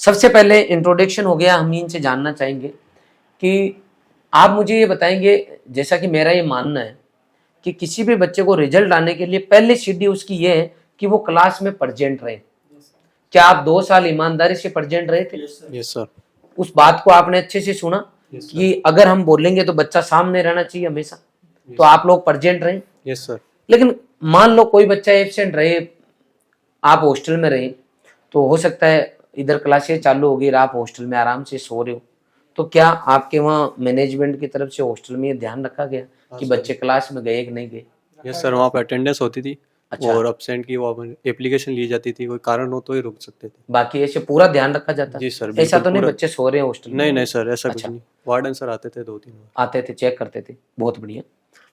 सबसे पहले इंट्रोडक्शन हो गया, हम इनसे जानना चाहेंगे कि आप मुझे ये बताएंगे, जैसा कि मेरा ये मानना है कि किसी भी बच्चे को रिजल्ट लाने के लिए पहली सीढ़ी उसकी ये है कि वो क्लास में प्रेजेंट रहे। क्या आप 2 साल ईमानदारी से प्रेजेंट रहे थे? Yes sir. उस बात को आपने अच्छे से सुना Yes, sir. कि अगर हम बोलेंगे तो बच्चा सामने रहना चाहिए हमेशा, तो आप लोग प्रेजेंट रहे। Yes sir. लेकिन मान लो कोई बच्चा एब्सेंट रहे, आप हॉस्टल में रहे, तो हो सकता है इधर क्लासेस चालू हो गई और आप हॉस्टल में आराम से सो रहे हो, तो क्या आपके वहाँ मैनेजमेंट की तरफ से हॉस्टल में ये ध्यान रखा गया कि बच्चे क्लास में गए कि नहीं गए? यस सर, वहाँ पर अटेंडेंस होती थी। अच्छा। और अब्सेंट की वो एप्लीकेशन ली जाती थी, कोई कारण हो तो ही रुक सकते थे। बाकी ऐसे पूरा ध्यान रखा जाता? जी सर, ऐसा बिल्कुल तो नहीं पूरा। बच्चे सो रहे हैं हॉस्टल में? नहीं नहीं सर, ऐसा कुछ अच्छा। नहीं। वार्डन सर आते थे 2-3 बार। आते थे, चेक करते थे, बहुत बढ़िया।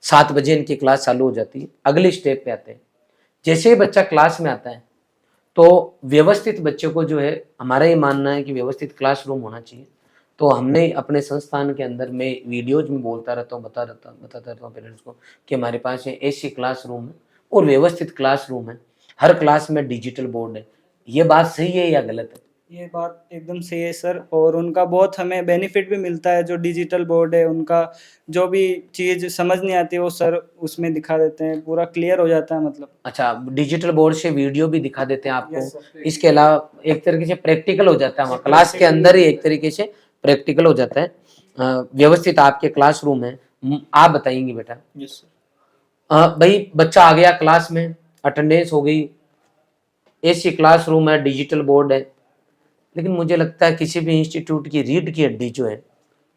7 बजे इनकी क्लास चालू हो जाती है। अगली स्टेप पे आते हैं, जैसे ही बच्चा क्लास में आता है तो व्यवस्थित बच्चे को जो है, हमारा ये मानना है कि व्यवस्थित क्लासरूम होना चाहिए। तो हमने अपने संस्थान के अंदर में वीडियोज में बोलता रहता हूँ, बताता रहता हूँ पेरेंट्स को कि हमारे पास ये ऐसी क्लासरूम है और व्यवस्थित क्लासरूम है, हर क्लास में डिजिटल बोर्ड है। ये बात सही है या गलत है? ये बात एकदम सही है सर, और उनका बहुत हमें बेनिफिट भी मिलता है। जो डिजिटल बोर्ड है उनका जो भी चीज़ समझ नहीं आती वो सर उसमें दिखा देते हैं, पूरा क्लियर हो जाता है मतलब। अच्छा, डिजिटल बोर्ड से वीडियो भी दिखा देते हैं Yes, आपको। sir. इसके अलावा एक तरीके से प्रैक्टिकल हो जाता है, क्लास के अंदर ही एक तरीके से प्रैक्टिकल हो जाता है। व्यवस्थित आपके क्लासरूम है। आप बताएंगे बेटा? Yes sir. भाई बच्चा आ गया क्लास में, अटेंडेंस हो गई, ऐसी क्लासरूम है, डिजिटल बोर्ड है, लेकिन मुझे लगता है किसी भी इंस्टीट्यूट की रीढ़ की हड्डी जो है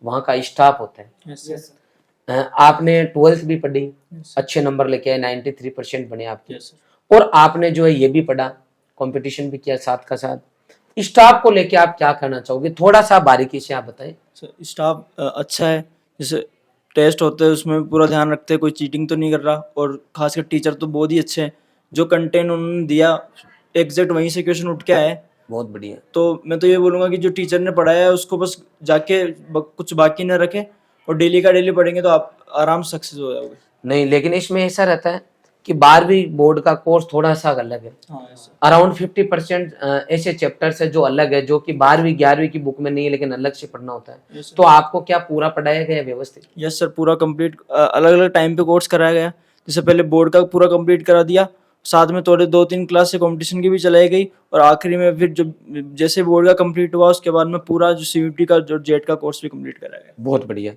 वहाँ का स्टाफ होता है। Yes sir. आपने 12th भी पढ़ी, Yes, अच्छे नंबर लेके आए, 93% बने आपके। Yes sir. और आपने जो है ये भी पढ़ा, कंपटीशन भी किया साथ का साथ। स्टाफ को लेके आप क्या कहना चाहोगे? थोड़ा सा बारीकी से आप बताएं। सर स्टाफ अच्छा है। जैसे टेस्ट होते हैं उसमें पूरा ध्यान रखते हैं, कोई चीटिंग तो नहीं कर रहा, और खासकर टीचर तो बहुत ही अच्छे हैं। जो कंटेंट उन्होंने दिया एग्जैक्ट वहीं से क्वेश्चन उठ के आए। बहुत बढ़िया। तो मैं तो ये बोलूँगा कि जो टीचर ने पढ़ाया है उसको बस जाके कुछ बाकी न रखे, और डेली का डेली पढ़ेंगे तो आप आराम से सक्सेस हो जाओगे। नहीं, लेकिन इसमें ऐसा रहता है कि 12वीं बोर्ड का कोर्स थोड़ा सा अलग है। हाँ सर। अराउंड 50% ऐसे चैप्टर्स है जो अलग है, जो कि 12वीं 11वीं की बुक में नहीं है, लेकिन अलग से पढ़ना होता है। Yes, sir. तो आपको क्या पूरा पढ़ाया गया व्यवस्थित? यस सर, पूरा कंप्लीट अलग अलग टाइम पे कोर्स कराया गया। जैसे पहले बोर्ड का पूरा कंप्लीट करा दिया, साथ में थोड़े 2-3 क्लास से कंपटीशन की भी चलाई गई, और आखिरी में फिर जब जैसे बोर्ड का कंप्लीट हुआ उसके बाद में पूरा जो सीयूटी का जो जेट का कोर्स भी कंप्लीट कराया गया। बहुत बढ़िया।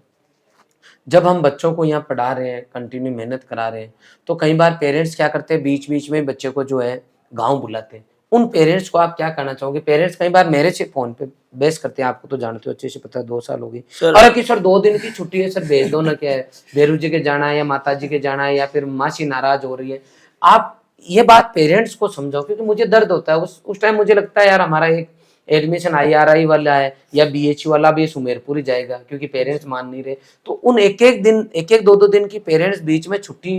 जब हम बच्चों को यहाँ पढ़ा रहे हैं, कंटिन्यू मेहनत करा रहे हैं, तो कई बार पेरेंट्स क्या करते हैं, बीच बीच में बच्चे को जो है गाँव बुलाते हैं। उन पेरेंट्स को आप क्या कहना चाहोगे? पेरेंट्स कई बार मेरे से फोन पे बेस करते हैं, आपको तो जानते हो अच्छे से, पता है 2 साल हो गई, सर अरे कि सर 2 दिन की छुट्टी है सर, भेज दो ना, क्या है बेरू जी के जाना है या माता जी के जाना है या फिर मासी नाराज हो रही है। आप ये बात पेरेंट्स को समझाओ, क्योंकि मुझे दर्द होता है उस टाइम। मुझे लगता है यार हमारा एक एडमिशन IRI वाला है या BHU वाला भी सुमेरपुर ही जाएगा, क्योंकि पेरेंट्स मान नहीं रहे। तो उन एक एक दिन, एक एक 2-2 दिन की पेरेंट्स बीच में छुट्टी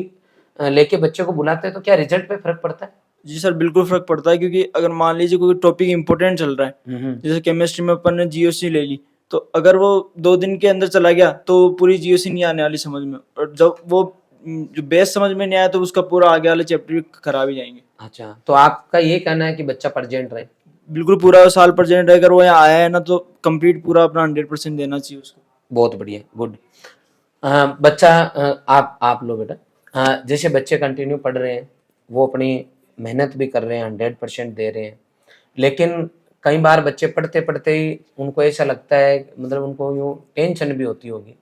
लेके बच्चे को बुलाते हैं, तो क्या रिजल्ट पे फर्क पड़ता है? जी सर, बिल्कुल फर्क पड़ता है, क्योंकि अगर मान लीजिए कोई टॉपिक इंपॉर्टेंट चल रहा है, जैसे केमिस्ट्री में अपन ने GOC ले ली, तो अगर वो 2 दिन के अंदर चला गया तो पूरी GOC नहीं आने वाली समझ में, और जब वो जो बेस समझ में नहीं आया तो उसका पूरा आगे वाले चैप्टर भी खराब ही जाएंगे। अच्छा, तो आपका ये कहना है कि बच्चा प्रेजेंट रहे? बिल्कुल पूरा साल प्रेजेंट है, अगर वो यहाँ आया है ना तो कंप्लीट पूरा अपना 100% देना चाहिए उसको। बहुत बढ़िया, गुड। बच्चा आप लो बेटा। जैसे बच्चे कंटिन्यू पढ़ रहे हैं, वो अपनी मेहनत भी कर रहे हैं, 100% दे रहे हैं, लेकिन कई बार बच्चे पढ़ते पढ़ते ही उनको ऐसा लगता है, मतलब उनको यूँ टेंशन भी होती होगी।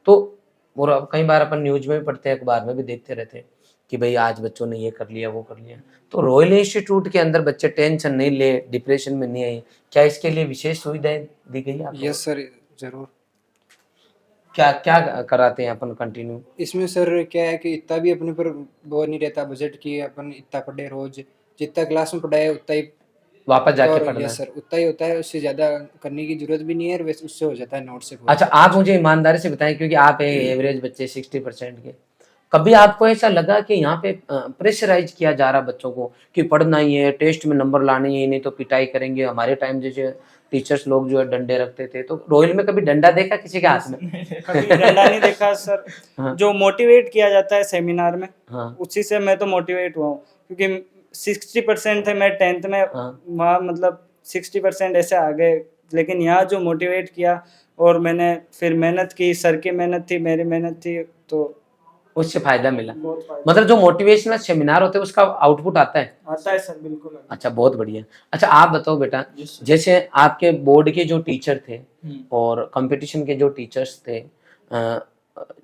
तो और अब कई बार अपन न्यूज में भी पढ़ते हैं, अखबार में भी देखते रहते हैं कि भाई आज बच्चों ने ये कर लिया, वो कर लिया। तो रॉयल इंस्टीट्यूट के अंदर बच्चे टेंशन नहीं ले, डिप्रेशन में नहीं आए, क्या इसके लिए विशेष सुविधाएं दी गई है आपको? यस सर, जरूर। क्या क्या कराते हैं अपन कंटिन्यू? इसमें सर क्या है कि इतना भी अपने पर वो नहीं रहता बजट की अपन इतना पढ़े, रोज जितना क्लास में पढ़ाए उतना ही वापस जाके और पढ़ना यस है। सर उतना ही होता है, उससे ज़्यादा करने की जरूरत भी नहीं है, और वैसे उससे हो जाता है नोट से पूरा। अच्छा, आप मुझे ईमानदारी से बताएं, क्योंकि आप एवरेज बच्चे 60% के, कभी आपको ऐसा लगा कि यहाँ पे प्रेशराइज किया जा रहा बच्चों को कि पढ़ना ही है, टेस्ट में नंबर लाने ही, नहीं तो पिटाई करेंगे? हमारे टाइम जैसे टीचर्स लोग जो है डंडे रखते थे, तो रॉयल में कभी डंडा देखा किसी के हाथ में? कभी डंडा नहीं देखा सर। हाँ। जो मोटिवेट किया जाता है सेमिनार में, हाँ। उसी से मैं तो मोटिवेट हुआ हूँ, क्योंकि 60% थे मैं 10th में। हाँ। वहाँ मतलब 60% ऐसे आ गए। लेकिन यहाँ जो मोटिवेट किया और मैंने फिर मेहनत की, सर की मेहनत थी, मेरी मेहनत थी, तो उससे फायदा मिला। बहुत फायदा मतलब जो मोटिवेशनल सेमिनार होते हैं उसका आउटपुट आता है। आता है सर, बिल्कुल आता अच्छा, बहुत बढ़िया। अच्छा, आप बताओ बेटा, जी सर। जैसे आपके बोर्ड के जो टीचर थे हम्म, और कंपटीशन के जो टीचर्स थे,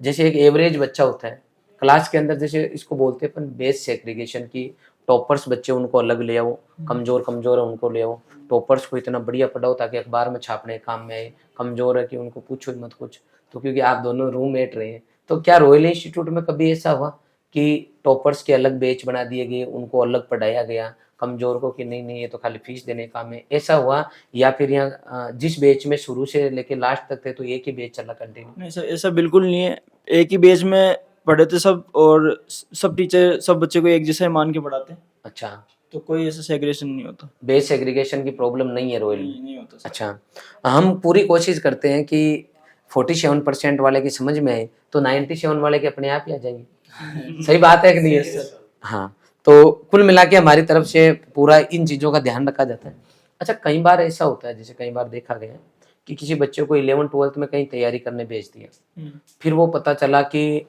जैसे एक एवरेज बच्चा होता है क्लास के अंदर, जैसे इसको बोलते हैं अपन बेस सेग्रीगेशन की, टॉपर्स बच्चे उनको अलग ले आओ, कमजोर कमजोर है उनको ले आओ, टॉपर्स को इतना बढ़िया पढ़ाओ ताकि अखबार में छापने के काम में आए, कमजोर है कि उनको पूछो ही मत कुछ। तो क्योंकि आप दोनों रूममेट रहे हैं, तो क्या रॉयल इंस्टीट्यूट में कभी ऐसा हुआ कि टॉपर्स के अलग बैच बना दिए गए, उनको अलग पढ़ाया गया, कमजोर को कि नहीं नहीं ये तो खाली फीस देने का काम है, ऐसा हुआ? या फिर यहाँ जिस बैच में शुरू से लेके लास्ट तक थे तो एक ही बैच चला कंटिन्यू? नहीं सर, ऐसा बिल्कुल नहीं है। एक ही बैच में पढ़े थे सब, और सब टीचर सब बच्चे को एक जैसा ही मान के पढ़ाते हैं, अच्छा, तो कोई ऐसा सेग्रेगेशन नहीं होता। बेस एग्रीगेशन की प्रॉब्लम नहीं है रॉयल में? नहीं होता सर। अच्छा, हम पूरी कोशिश करते हैं कि 47% वाले की समझ में आए तो 97 वाले के अपने आप ही आ जाएंगे। सही बात है कि नहीं है? हाँ, तो कुल मिला के हमारी तरफ से पूरा इन चीज़ों का ध्यान रखा जाता है। अच्छा, कई बार ऐसा होता है, जैसे कई बार देखा गया है कि किसी बच्चे को 11th-12th में कहीं तैयारी करने भेज दिया, फिर वो पता चला कि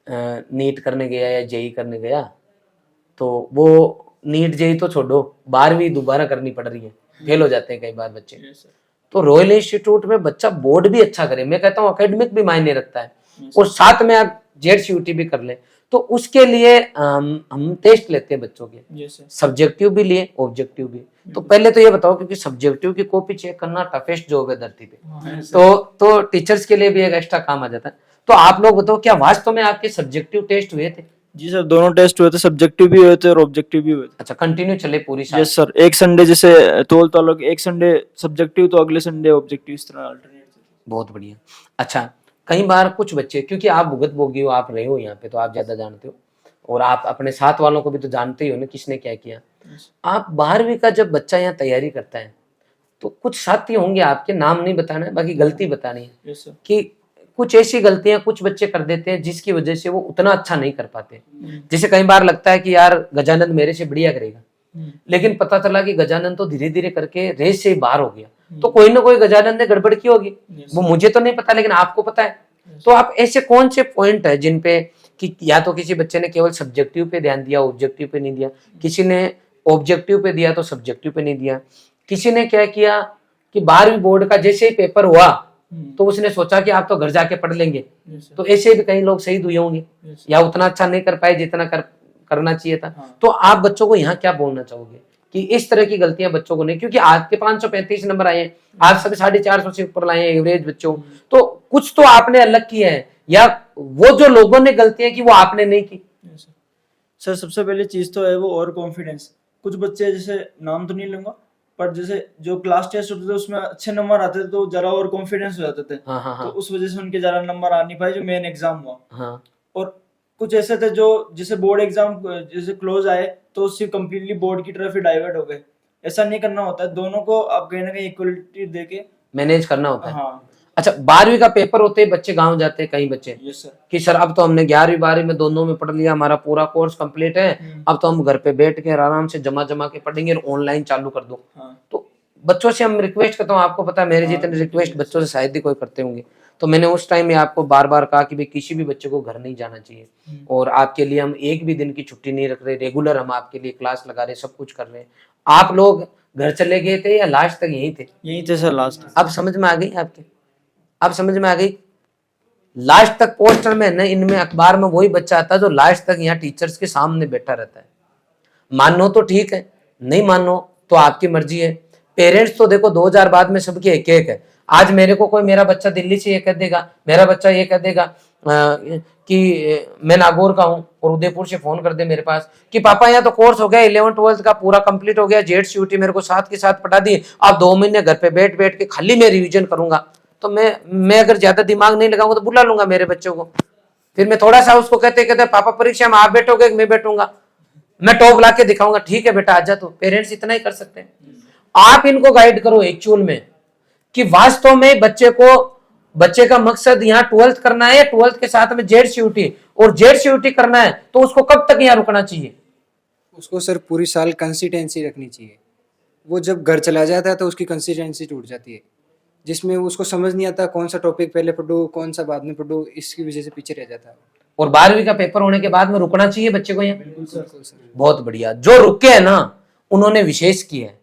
नीट करने गया या जेई करने गया, तो वो नीट जेई तो छोड़ो, 12वीं दोबारा करनी पड़ रही है, फेल हो जाते हैं कई बार बच्चे। तो रॉयल इंस्टीट्यूट में बच्चा बोर्ड भी अच्छा करे, मैं कहता हूँ एकेडमिक भी मायने रखता है, और साथ में आप जेड भी कर लें, तो उसके लिए हम टेस्ट लेते हैं बच्चों के, सब्जेक्टिव भी लिए, ऑब्जेक्टिव भी। तो पहले तो ये बताओ, क्योंकि सब्जेक्टिव की कॉपी चेक करना टफेस्ट जॉब है धरती पे, तो टीचर्स के लिए भी एक एक्स्ट्रा काम आ जाता है। तो आप लोग बताओ, क्या वास्तव में आपके सब्जेक्टिव टेस्ट हुए थे? जी सर, दोनों टेस्ट हुए थे, सब्जेक्टिव भी हुए थे और ऑब्जेक्टिव भी हुए थे। अच्छा, कंटिन्यू चले पूरी साल? यस सर, एक संडे जैसे तोल तालुक, एक संडे सब्जेक्टिव तो अगले संडे ऑब्जेक्टिव, इस तरह अल्टरनेट। बहुत बढ़िया। अच्छा, कई बार कुछ बच्चे, क्योंकि आप भुगत भोगी हो, आप रहे हो यहाँ पे, तो आप ज्यादा जानते हो, और आप अपने साथ वालों को भी तो जानते ही हो ना किसने क्या किया। आप 12वीं का जब बच्चा यहाँ तैयारी करता है तो कुछ साथी होंगे आपके, नाम नहीं बताना है, बाकी गलती बतानी है, यस सर। कि कुछ ऐसी गलतियां कुछ बच्चे कर देते हैं जिसकी वजह से वो उतना अच्छा नहीं कर पाते। जैसे कई बार लगता है कि यार गजानंद मेरे से बढ़िया करेगा, लेकिन पता चला कि गजानंद तो धीरे धीरे करके रेस से बाहर हो गया, तो कोई ना कोई गजानंद ने गड़बड़ की होगी, वो मुझे तो नहीं पता लेकिन आपको पता है। तो आप ऐसे कौन से पॉइंट है जिन पे कि या तो किसी बच्चे ने केवल सब्जेक्टिव पे ध्यान दिया, ऑब्जेक्टिव पे नहीं दिया, किसी ने ऑब्जेक्टिव पे दिया तो सब्जेक्टिव पे नहीं दिया, किसी ने क्या किया कि 12वीं बोर्ड का जैसे ही पेपर हुआ तो उसने सोचा कि आप तो घर जाके पढ़ लेंगे, तो ऐसे भी कई लोग शहीद हुए होंगे, या उतना अच्छा नहीं कर पाए जितना करना चाहिए था। तो आप बच्चों को यहाँ क्या बोलना चाहोगे कि इस तरह की गलतियां बच्चों को नहीं, क्योंकि आपके 535 नंबर आए हैं, आप सभी 450 से ऊपर लाए हैं एवरेज बच्चों, तो कुछ तो आपने अलग किया है, या वो जो लोगों ने गलतियां की वो आपने नहीं की? सर, सबसे पहले चीज तो है वो ओवर कॉन्फिडेंस। कुछ बच्चे, जैसे नाम तो नहीं लूंगा, पर जैसे जो क्लास टेस्ट होते थे उसमें अच्छे नंबर आते थे तो जरा ओवर कॉन्फिडेंस हो जाते थे। तो उस वजह से उनके जरा नंबर आ नहीं पाए जो मेन एग्जाम हुआ। और कुछ ऐसे थे जो जैसे बोर्ड एग्जाम जैसे क्लोज आए तो उससे कम्प्लीटली बोर्ड की तरफ ही डाइवर्ट हो गए। ऐसा नहीं करना होता है, दोनों को आप कहीं ना कहीं इक्वलिटी देके मैनेज करना होता है। हाँ। अच्छा, 12वीं का पेपर होते ही बच्चे गांव जाते हैं कई बच्चे, यस सर, कि सर अब तो हमने 11वीं 12वीं में दोनों में पढ़ लिया, हमारा पूरा कोर्स कंप्लीट है, अब तो हम घर पे बैठ के आराम से जमा के पढ़ेंगे और ऑनलाइन चालू कर दो। तो बच्चों से हम रिक्वेस्ट करता हूँ, आपको पता है मेरे जितने रिक्वेस्ट बच्चों से शायद ही कोई करते होंगे, तो मैंने उस टाइम में आपको बार बार कहा कि भाई किसी भी बच्चे को घर नहीं जाना चाहिए, और आपके लिए हम एक भी दिन की छुट्टी नहीं रख रहे, रेगुलर हम आपके लिए क्लास लगा रहे, सब कुछ कर रहे हैं। आप लोग घर चले गए थे या लास्ट तक यहीं थे? यही थे सर लास्ट। अब समझ में आ गई आपके? अब समझ में आ गई? लास्ट तक पोस्टर में न इनमें अखबार में वही बच्चा आता है जो लास्ट तक यहाँ टीचर्स के सामने बैठा रहता है। मानो तो ठीक है, नहीं मानो तो आपकी मर्जी है। पेरेंट्स तो देखो 2000 बाद में सबके एक एक है। आज मेरे को कोई मेरा बच्चा दिल्ली से ये कह देगा, मेरा बच्चा ये कह देगा कि मैं नागौर का हूँ, और उदयपुर से फोन कर दे मेरे पास कि पापा यहाँ तो कोर्स हो गया, 11th-12th का पूरा कंप्लीट हो गया, जेड मेरे को साथ के साथ पढ़ा दी, अब 2 महीने घर पे बैठ बैठ के खाली मैं रिविजन करूंगा। तो मैं अगर ज्यादा दिमाग नहीं लगाऊंगा तो बुला लूंगा मेरे बच्चों को, फिर मैं थोड़ा सा उसको कहते कहते पापा परीक्षा में आप बैठोगे मैं बैठूंगा, मैं टॉप ला के दिखाऊंगा, ठीक है बेटा आजा। तो पेरेंट्स इतना ही कर सकते हैं। आप इनको गाइड करो एक्चुअल में कि वास्तव में बच्चे का मकसद यहाँ 12th करना है, 12th के साथ में जेड और जेड करना है, तो उसको कब तक यहाँ रुकना चाहिए? उसको सर पूरी साल कंसिस्टेंसी रखनी चाहिए। वो जब घर चला जाता है तो उसकी कंसिस्टेंसी टूट जाती है, जिसमें उसको समझ नहीं आता कौन सा टॉपिक पहले पढ़ूँ कौन सा बाद में पढ़ूँ, इसकी वजह से पीछे रह जाता है। और 12वीं का पेपर होने के बाद में रुकना चाहिए बच्चे को यहाँ? बिल्कुल सर। बहुत बढ़िया। जो रुके हैं ना उन्होंने विशेष किया है,